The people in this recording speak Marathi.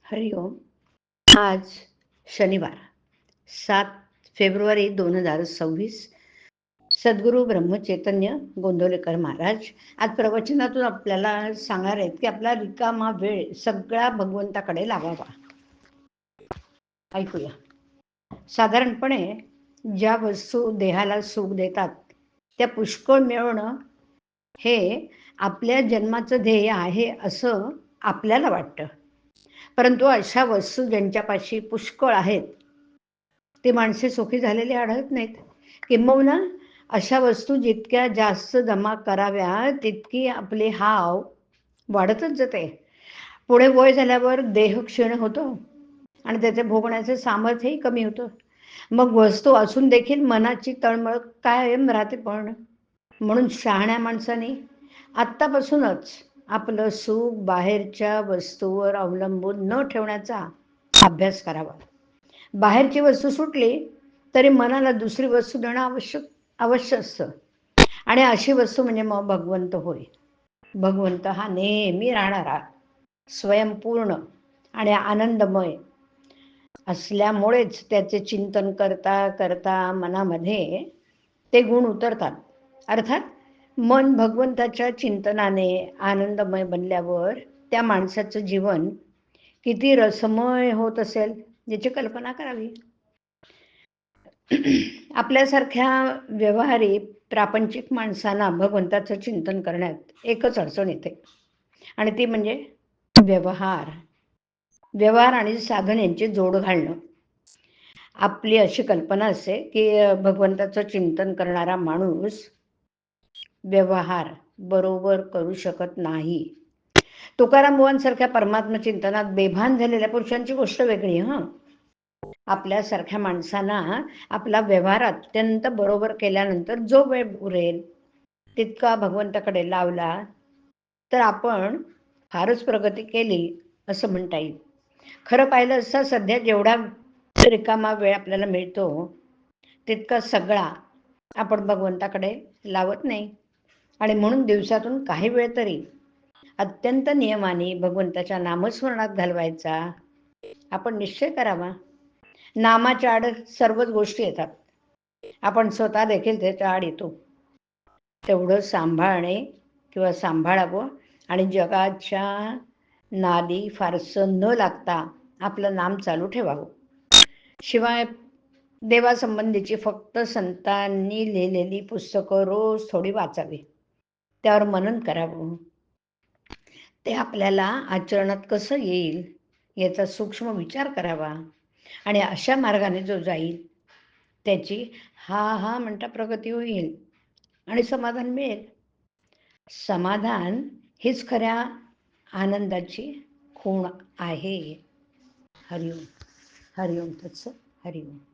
हरिओम. आज शनिवार 7 फेब्रुवारी 2026. सद्गुरू ब्रह्मचैतन्य गोंदवलेकर महाराज आज प्रवचनातून आपल्याला सांगणार आहेत की आपला रिकामा वेळ सगळा भगवंताकडे लावावा. ऐकूया. साधारणपणे ज्या वस्तू देहाला सुख देतात त्या पुष्कळ मिळवणं हे आपल्या जन्माचं ध्येय आहे असं आपल्याला वाटतं. परंतु अशा वस्तू ज्यांच्यापाशी पुष्कळ आहेत ते माणसे सुखी झालेले आढळत नाहीत. किंबहुना अशा वस्तू जितक्या जास्त जमा कराव्या तितकी आपले हाव वाढतच जाते. पुढे वय झाल्यावर देह क्षीण होतो आणि त्याचे भोगण्याचे सामर्थ्यही कमी होतं. मग वस्तू असून देखील मनाची तळमळ कायम राहते. पण म्हणून शहाण्या माणसाने आत्तापासूनच आपलं सुख बाहेरच्या वस्तूवर अवलंबून न ठेवण्याचा अभ्यास करावा. बाहेरची वस्तू सुटली तरी मनाला दुसरी वस्तू देणं अवश्य असतं. आणि अशी वस्तू म्हणजे मग भगवंत होय. भगवंत हा नेहमी राहणारा स्वयंपूर्ण आणि आनंदमय असल्यामुळेच त्याचे चिंतन करता करता मनामध्ये ते गुण उतरतात. अर्थात मन भगवंताच्या चिंतनाने आनंदमय बनल्यावर त्या माणसाचं जीवन किती रसमय होत असेल याची कल्पना करावी. आपल्यासारख्या व्यवहारी प्रापंचिक माणसांना भगवंताचं चिंतन करण्यात एकच अडचण येते आणि ती म्हणजे व्यवहार आणि साधन यांची जोड घालणं. आपली अशी कल्पना असते की भगवंताचं चिंतन करणारा माणूस व्यवहार बरोबर करू शकत नाही. तुकाराम बुवांसारख्या परमात्मा चिंतनात बेभान झालेल्या पुरुषांची गोष्ट वेगळी. आपल्यासारख्या माणसांना आपला व्यवहार अत्यंत बरोबर केल्यानंतर जो वेळ उरेल तितका भगवंताकडे लावला तर आपण फारच प्रगती केली असं म्हणता येईल. खरं पाहिलं असता सध्या जेवढा रिकामा वेळ आपल्याला मिळतो तितका सगळा आपण भगवंताकडे लावत नाही. आणि म्हणून दिवसातून काही वेळ तरी अत्यंत नियमाने भगवंताच्या नामस्मरणात घालवायचा आपण निश्चय करावा. नामाच्या आड सर्वच गोष्टी येतात. आपण स्वतः देखील त्याच्या आड येतो. तेवढं सांभाळावं आणि जगाच्या नादी फारसं न लागता आपलं नाम चालू ठेवावं. शिवाय देवासंबंधीची फक्त संतांनी लिहिलेली पुस्तकं रोज थोडी वाचावी, त्यावर मनन करावं. ते आपल्याला आचरणात कसं येईल याचा सूक्ष्म विचार करावा आणि अशा मार्गाने जो जाईल त्याची हा म्हणता प्रगती होईल आणि समाधान मिळेल. समाधान हीच खऱ्या आनंदाची खूण आहे. हरिओम. हरिओम तत्सत. हरिओम.